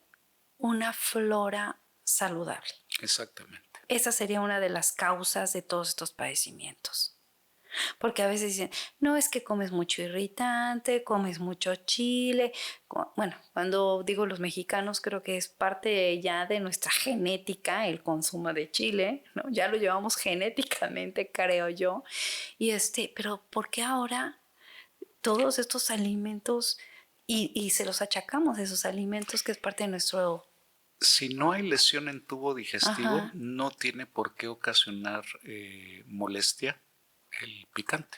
Speaker 1: una flora saludable.
Speaker 2: Exactamente.
Speaker 1: Esa sería una de las causas de todos estos padecimientos. Porque a veces dicen, no, es que comes mucho irritante, comes mucho chile. Bueno, cuando digo los mexicanos, creo que es parte ya de nuestra genética el consumo de chile, ¿no? Ya lo llevamos genéticamente, creo yo. Y pero ¿por qué ahora todos estos alimentos y se los achacamos a esos alimentos que es parte de nuestro...
Speaker 2: Si no hay lesión en tubo digestivo, ajá, no tiene por qué ocasionar molestia el picante.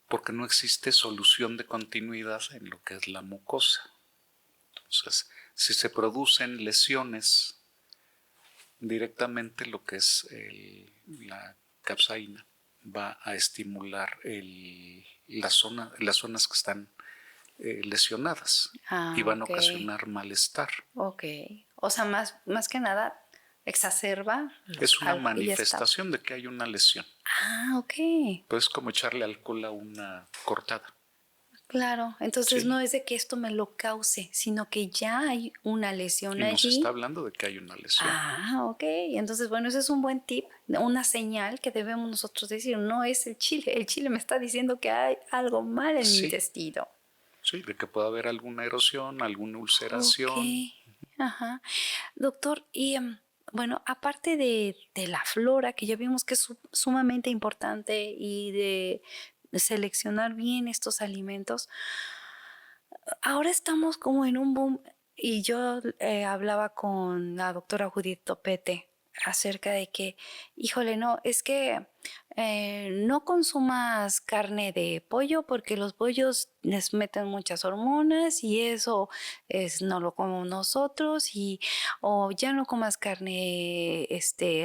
Speaker 2: Porque no existe solución de continuidad en lo que es la mucosa. Entonces, si se producen lesiones directamente, lo que es la capsaína va a estimular las zonas que están lesionadas y van a ocasionar malestar.
Speaker 1: Ok. O sea, más que nada exacerba.
Speaker 2: Es una manifestación de que hay una lesión.
Speaker 1: Ok.
Speaker 2: Pues es como echarle alcohol a una cortada.
Speaker 1: Claro, entonces sí, no es de que esto me lo cause, sino que ya hay una lesión allí.
Speaker 2: Y nos está hablando de que hay una lesión.
Speaker 1: Ok. Entonces, bueno, ese es un buen tip, una señal que debemos nosotros decir, no es el chile me está diciendo que hay algo mal en mi intestino.
Speaker 2: Sí, de que pueda haber alguna erosión, alguna ulceración.
Speaker 1: Okay. Ajá. Doctor, y bueno, aparte de la flora, que ya vimos que es sumamente importante y de seleccionar bien estos alimentos, ahora estamos como en un boom y yo hablaba con la doctora Judith Topete acerca de que, híjole, no, es que no consumas carne de pollo porque los pollos les meten muchas hormonas y eso no lo comemos nosotros o ya no comas carne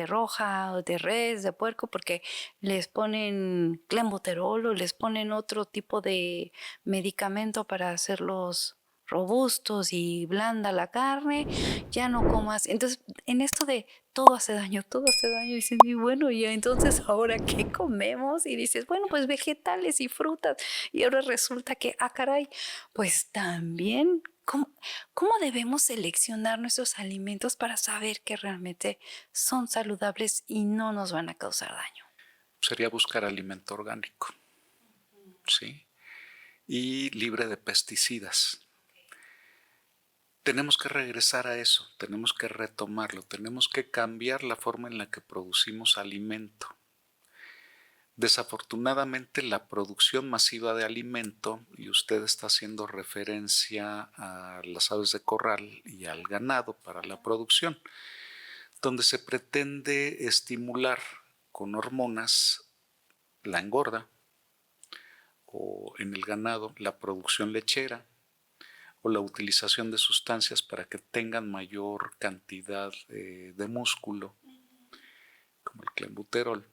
Speaker 1: roja o de res, de puerco porque les ponen clenbuterol o les ponen otro tipo de medicamento para hacerlos robustos y blanda la carne, ya no comas. Entonces, en esto de todo hace daño, y dices, y bueno, y entonces ahora qué comemos, y dices, bueno, pues vegetales y frutas, y ahora resulta que, caray, pues también, ¿cómo debemos seleccionar nuestros alimentos para saber que realmente son saludables y no nos van a causar daño?
Speaker 2: Sería buscar alimento orgánico, ¿sí? Y libre de pesticidas. Tenemos que regresar a eso, tenemos que retomarlo, tenemos que cambiar la forma en la que producimos alimento. Desafortunadamente, la producción masiva de alimento, y usted está haciendo referencia a las aves de corral y al ganado para la producción, donde se pretende estimular con hormonas la engorda, o en el ganado la producción lechera, o la utilización de sustancias para que tengan mayor cantidad de músculo, como el clenbuterol,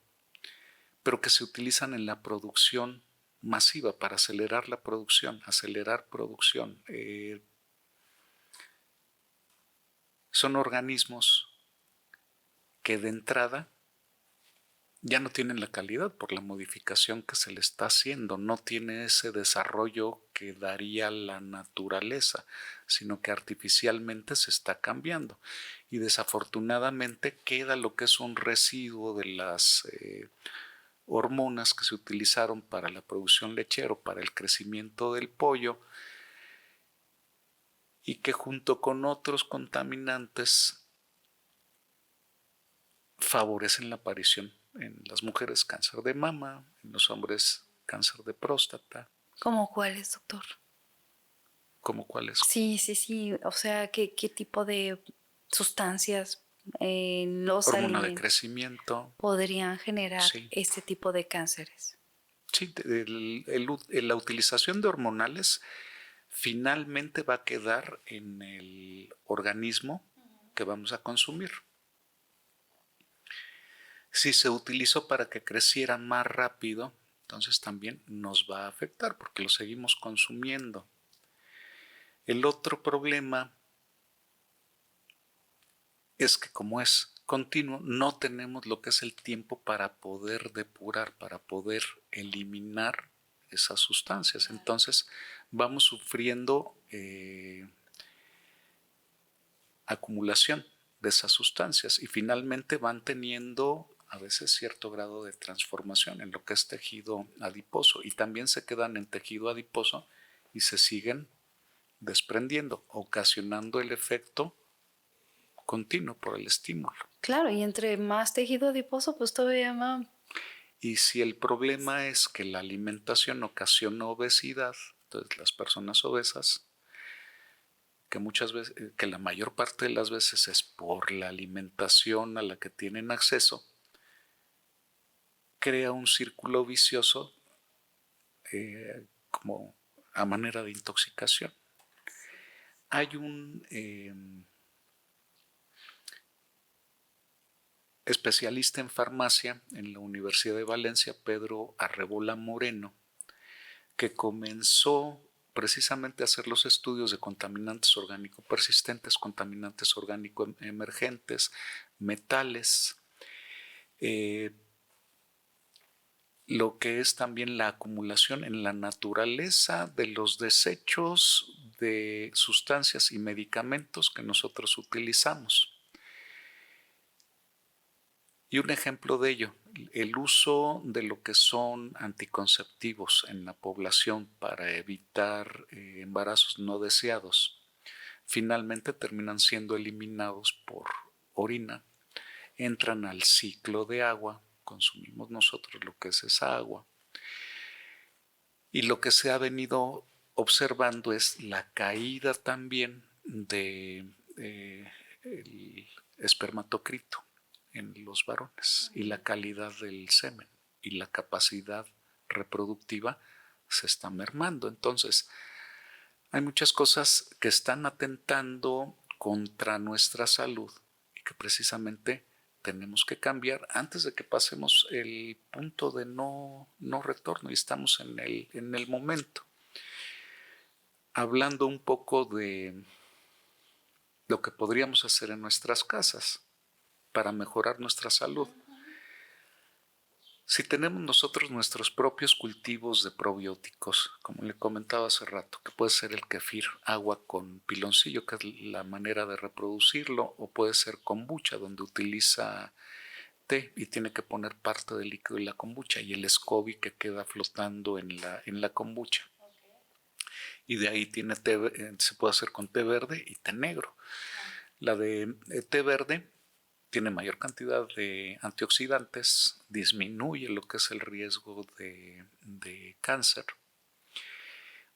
Speaker 2: pero que se utilizan en la producción masiva para acelerar la producción, son organismos que de entrada ya no tienen la calidad por la modificación que se le está haciendo, no tiene ese desarrollo que daría la naturaleza, sino que artificialmente se está cambiando. Y desafortunadamente queda lo que es un residuo de las hormonas que se utilizaron para la producción lechera, para el crecimiento del pollo, y que junto con otros contaminantes favorecen la aparición en las mujeres cáncer de mama, en los hombres cáncer de próstata.
Speaker 1: ¿Cómo cuáles, doctor?
Speaker 2: ¿Cómo cuáles?
Speaker 1: Sí, sí, sí. O sea, ¿qué tipo de sustancias en los
Speaker 2: Hormona de
Speaker 1: alimentos
Speaker 2: crecimiento.
Speaker 1: podrían generar
Speaker 2: Sí,
Speaker 1: este tipo de cánceres?
Speaker 2: sí, la utilización de hormonales finalmente va a quedar en el organismo que vamos a consumir. Si se utilizó para que creciera más rápido, entonces también nos va a afectar porque lo seguimos consumiendo. El otro problema es que como es continuo, no tenemos lo que es el tiempo para poder depurar, para poder eliminar esas sustancias. Entonces vamos sufriendo acumulación de esas sustancias y finalmente van teniendo a veces cierto grado de transformación en lo que es tejido adiposo, y también se quedan en tejido adiposo y se siguen desprendiendo, ocasionando el efecto continuo por el estímulo.
Speaker 1: Claro, y entre más tejido adiposo, pues todavía más.
Speaker 2: Y si el problema es que la alimentación ocasiona obesidad, entonces las personas obesas, que muchas veces, que la mayor parte de las veces es por la alimentación a la que tienen acceso, crea un círculo vicioso como a manera de intoxicación. Hay un especialista en farmacia en la Universidad de Valencia, Pedro Arrebola Moreno, que comenzó precisamente a hacer los estudios de contaminantes orgánico persistentes, contaminantes orgánico emergentes, metales, lo que es también la acumulación en la naturaleza de los desechos de sustancias y medicamentos que nosotros utilizamos. Y un ejemplo de ello, el uso de lo que son anticonceptivos en la población para evitar embarazos no deseados, finalmente terminan siendo eliminados por orina, entran al ciclo de agua, consumimos nosotros lo que es esa agua, y lo que se ha venido observando es la caída también de el espermatocrito en los varones y la calidad del semen y la capacidad reproductiva se está mermando. Entonces, hay muchas cosas que están atentando contra nuestra salud y que precisamente tenemos que cambiar antes de que pasemos el punto de no retorno y estamos en el momento. Hablando un poco de lo que podríamos hacer en nuestras casas para mejorar nuestra salud. Si tenemos nosotros nuestros propios cultivos de probióticos, como le comentaba hace rato, que puede ser el kefir, agua con piloncillo, que es la manera de reproducirlo, o puede ser kombucha, donde utiliza té y tiene que poner parte del líquido de la kombucha y el SCOBY que queda flotando en la kombucha. Y de ahí tiene té, se puede hacer con té verde y té negro. La de té verde tiene mayor cantidad de antioxidantes, disminuye lo que es el riesgo de cáncer.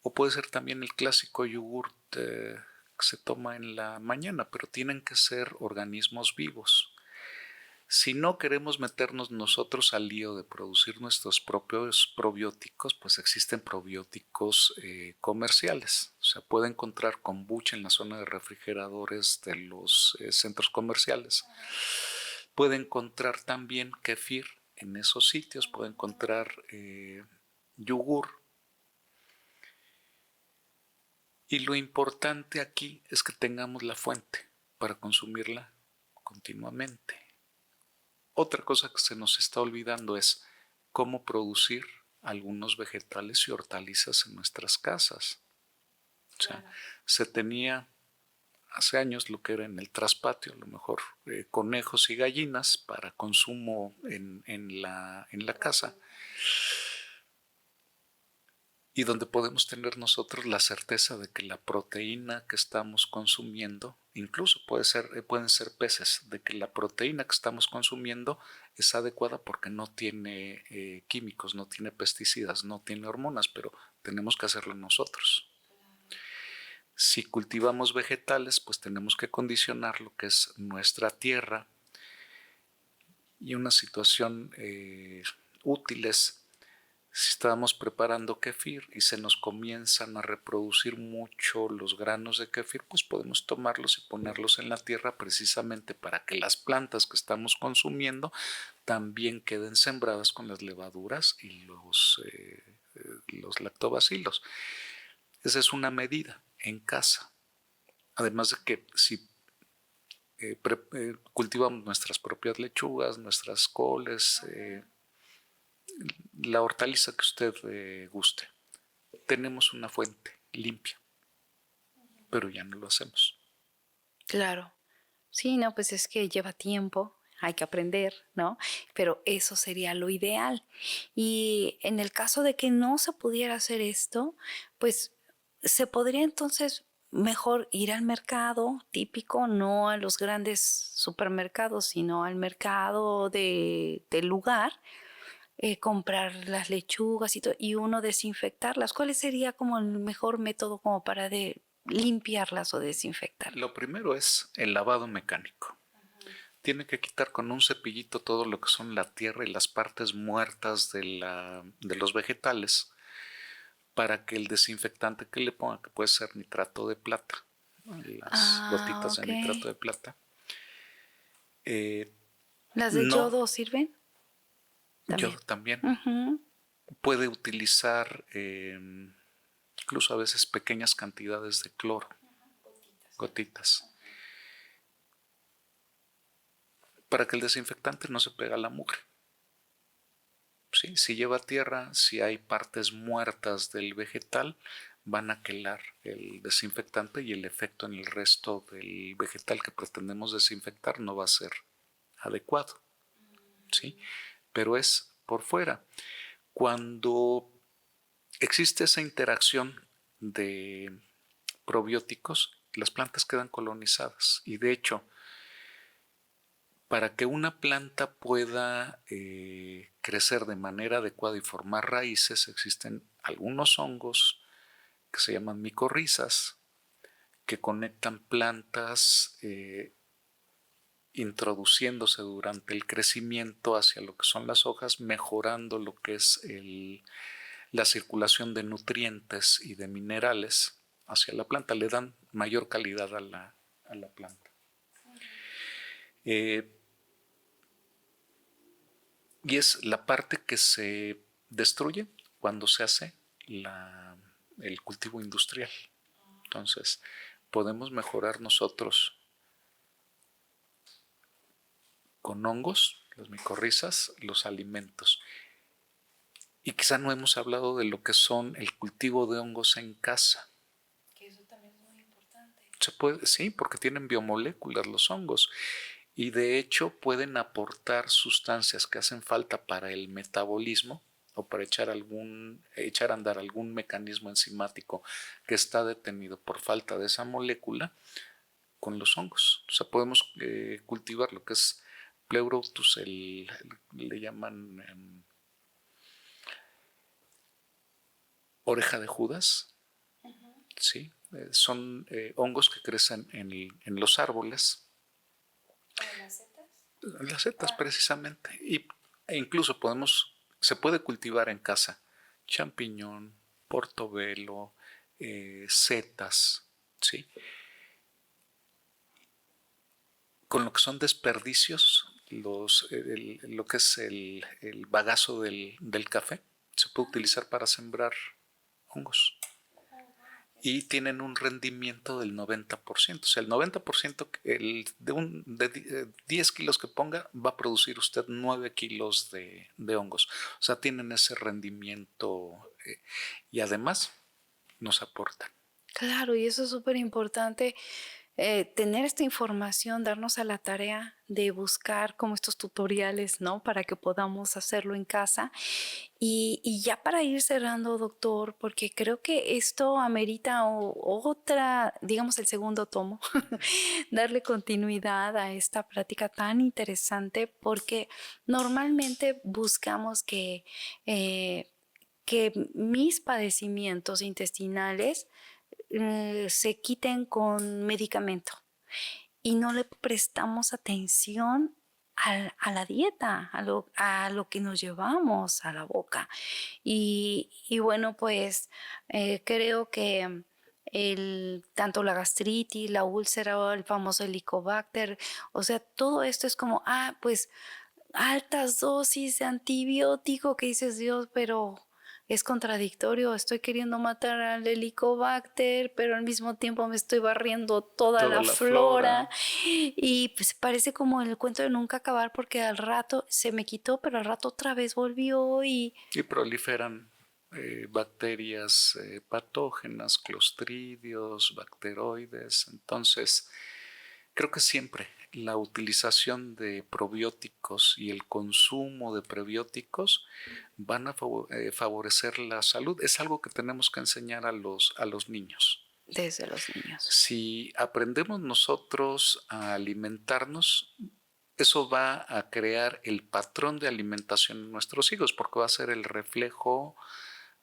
Speaker 2: O puede ser también el clásico yogurt que se toma en la mañana, pero tienen que ser organismos vivos. Si no queremos meternos nosotros al lío de producir nuestros propios probióticos, pues existen probióticos comerciales. O sea, puede encontrar kombucha en la zona de refrigeradores de los centros comerciales. Puede encontrar también kefir en esos sitios, puede encontrar yogur. Y lo importante aquí es que tengamos la fuente para consumirla continuamente. Otra cosa que se nos está olvidando es cómo producir algunos vegetales y hortalizas en nuestras casas. O sea, se tenía hace años lo que era en el traspatio, a lo mejor conejos y gallinas para consumo en la casa, y donde podemos tener nosotros la certeza de que la proteína que estamos consumiendo, incluso pueden ser peces, de que la proteína que estamos consumiendo es adecuada porque no tiene químicos, no tiene pesticidas, no tiene hormonas, pero tenemos que hacerlo nosotros. Si cultivamos vegetales, pues tenemos que condicionar lo que es nuestra tierra, y una situación útil es si estábamos preparando kefir y se nos comienzan a reproducir mucho los granos de kefir, pues podemos tomarlos y ponerlos en la tierra precisamente para que las plantas que estamos consumiendo también queden sembradas con las levaduras y los lactobacilos. Esa es una medida en casa. Además de que si cultivamos nuestras propias lechugas, nuestras coles, la hortaliza que usted guste, tenemos una fuente limpia, pero ya no lo hacemos.
Speaker 1: Claro. Sí, no, pues es que lleva tiempo, hay que aprender, ¿no? Pero eso sería lo ideal. Y en el caso de que no se pudiera hacer esto, pues se podría entonces mejor ir al mercado típico, no a los grandes supermercados, sino al mercado del lugar, comprar las lechugas y todo, y uno desinfectarlas. ¿Cuál sería como el mejor método como para limpiarlas o desinfectarlas?
Speaker 2: Lo primero es el lavado mecánico. Tiene que quitar con un cepillito todo lo que son la tierra y las partes muertas de los vegetales, para que el desinfectante que le ponga, que puede ser nitrato de plata, las gotitas de nitrato de plata.
Speaker 1: ¿Las de
Speaker 2: No,
Speaker 1: yodo sirven?
Speaker 2: yodo también. Puede utilizar incluso a veces pequeñas cantidades de cloro, gotitas, para que el desinfectante no se pegue a la mugre. ¿Sí? Si lleva tierra, si hay partes muertas del vegetal, van a quelar el desinfectante y el efecto en el resto del vegetal que pretendemos desinfectar no va a ser adecuado. ¿Sí? Pero es por fuera. Cuando existe esa interacción de probióticos, las plantas quedan colonizadas, y de hecho, para que una planta pueda crecer de manera adecuada y formar raíces, existen algunos hongos que se llaman micorrizas, que conectan plantas introduciéndose durante el crecimiento hacia lo que son las hojas, mejorando lo que es la circulación de nutrientes y de minerales hacia la planta, le dan mayor calidad a la planta. Y es la parte que se destruye cuando se hace el cultivo industrial. Entonces, podemos mejorar nosotros con hongos, las micorrizas, los alimentos. Y quizá no hemos hablado de lo que son el cultivo de hongos en casa.
Speaker 1: Que eso también es muy importante.
Speaker 2: Sí, porque tienen biomoléculas los hongos. Y de hecho pueden aportar sustancias que hacen falta para el metabolismo o para echar a andar algún mecanismo enzimático que está detenido por falta de esa molécula con los hongos. O sea, podemos cultivar lo que es Pleurotus, le llaman oreja de Judas, ¿sí? Son hongos que crecen en los árboles.
Speaker 1: ¿Las setas?
Speaker 2: Las setas, precisamente. E incluso se puede cultivar en casa champiñón, portobelo, setas, ¿sí? Con lo que son desperdicios, lo que es el bagazo del café, se puede utilizar para sembrar hongos. Y tienen un rendimiento del 90%. O sea, el 90%, de 10 kilos que ponga, va a producir usted 9 kilos de hongos. O sea, tienen ese rendimiento y además nos aportan.
Speaker 1: Claro, y eso es súper importante. Tener esta información, darnos a la tarea de buscar como estos tutoriales, ¿no? Para que podamos hacerlo en casa. Y ya para ir cerrando, doctor, porque creo que esto amerita otra, digamos, el segundo tomo, darle continuidad a esta práctica tan interesante, porque normalmente buscamos que mis padecimientos intestinales se quiten con medicamento y no le prestamos atención a la dieta, a lo que nos llevamos a la boca. Y bueno, pues creo que tanto la gastritis, la úlcera, el famoso Helicobacter, o sea, todo esto es como, pues altas dosis de antibiótico que dices, Dios, pero es contradictorio, estoy queriendo matar al Helicobacter, pero al mismo tiempo me estoy barriendo toda la flora. Y pues parece como el cuento de nunca acabar, porque al rato se me quitó, pero al rato otra vez volvió y
Speaker 2: proliferan bacterias patógenas, clostridios, bacteroides. Entonces, creo que siempre la utilización de probióticos y el consumo de prebióticos van a favorecer la salud. Es algo que tenemos que enseñar a los niños.
Speaker 1: Desde los niños.
Speaker 2: Si aprendemos nosotros a alimentarnos, eso va a crear el patrón de alimentación en nuestros hijos, porque va a ser el reflejo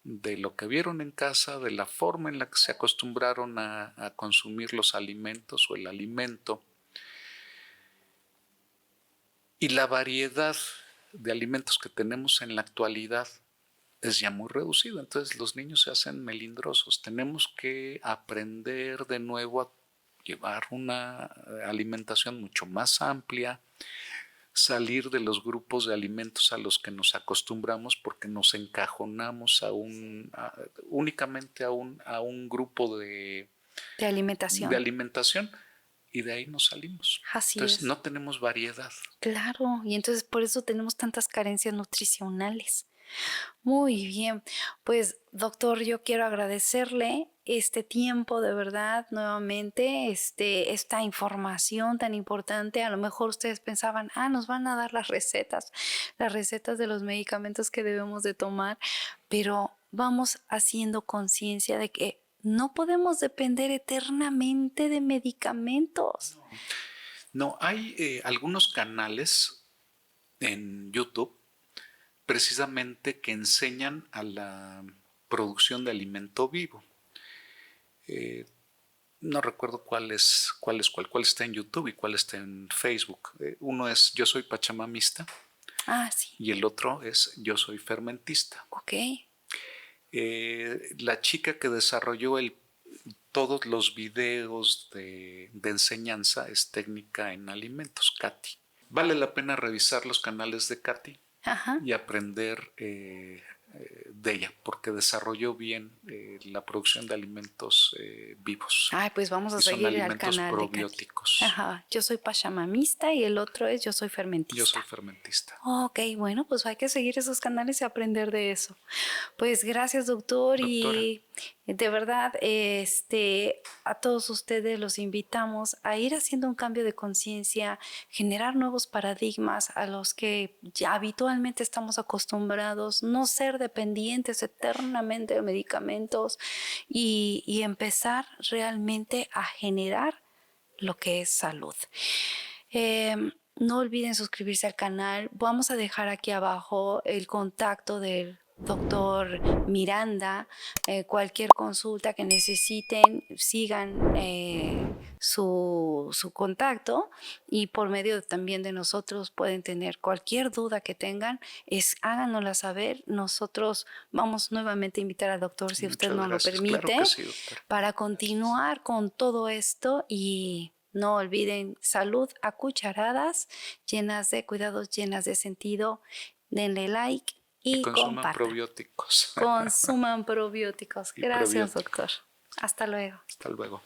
Speaker 2: de lo que vieron en casa, de la forma en la que se acostumbraron a consumir los alimentos o el alimento. Y la variedad de alimentos que tenemos en la actualidad es ya muy reducida, entonces los niños se hacen melindrosos. Tenemos que aprender de nuevo a llevar una alimentación mucho más amplia, salir de los grupos de alimentos a los que nos acostumbramos porque nos encajonamos únicamente a un grupo de alimentación y de ahí nos salimos.
Speaker 1: Así
Speaker 2: entonces
Speaker 1: es.
Speaker 2: No tenemos variedad.
Speaker 1: Claro, y entonces por eso tenemos tantas carencias nutricionales. Muy bien, pues doctor, yo quiero agradecerle este tiempo de verdad nuevamente, esta información tan importante. A lo mejor ustedes pensaban, nos van a dar las recetas de los medicamentos que debemos de tomar, pero vamos haciendo conciencia de que no podemos depender eternamente de medicamentos.
Speaker 2: No, hay algunos canales en YouTube precisamente que enseñan a la producción de alimento vivo. no recuerdo cuál está en YouTube y cuál está en Facebook. Uno es Yo soy pachamamista.
Speaker 1: Sí.
Speaker 2: Y el otro es Yo soy fermentista.
Speaker 1: Ok.
Speaker 2: La chica que desarrolló todos los videos de enseñanza es Técnica en Alimentos, Katy. Vale la pena revisar los canales de Katy y aprender de ella, porque desarrolló bien la producción de alimentos vivos.
Speaker 1: Pues vamos a seguir al canal
Speaker 2: probióticos.
Speaker 1: de Katy. Yo soy pachamamista y el otro es Yo soy fermentista.
Speaker 2: Yo soy fermentista.
Speaker 1: Ok, bueno, pues hay que seguir esos canales y aprender de eso. Pues gracias, doctor. Y de verdad, a todos ustedes los invitamos a ir haciendo un cambio de conciencia, generar nuevos paradigmas a los que ya habitualmente estamos acostumbrados, no ser dependientes eternamente de medicamentos y empezar realmente a generar lo que es salud. No olviden suscribirse al canal. Vamos a dejar aquí abajo el contacto del doctor Miranda. Cualquier consulta que necesiten, sigan su contacto, y por medio también de nosotros pueden tener cualquier duda que tengan, háganosla saber. Nosotros vamos nuevamente a invitar al doctor, si usted nos lo permite,
Speaker 2: claro que sí, doctor,
Speaker 1: para continuar con todo esto. Y no olviden, salud a cucharadas, llenas de cuidados, llenas de sentido. Denle like y compartan.
Speaker 2: Probióticos.
Speaker 1: Consuman probióticos. Gracias, doctor. Hasta luego.
Speaker 2: Hasta luego.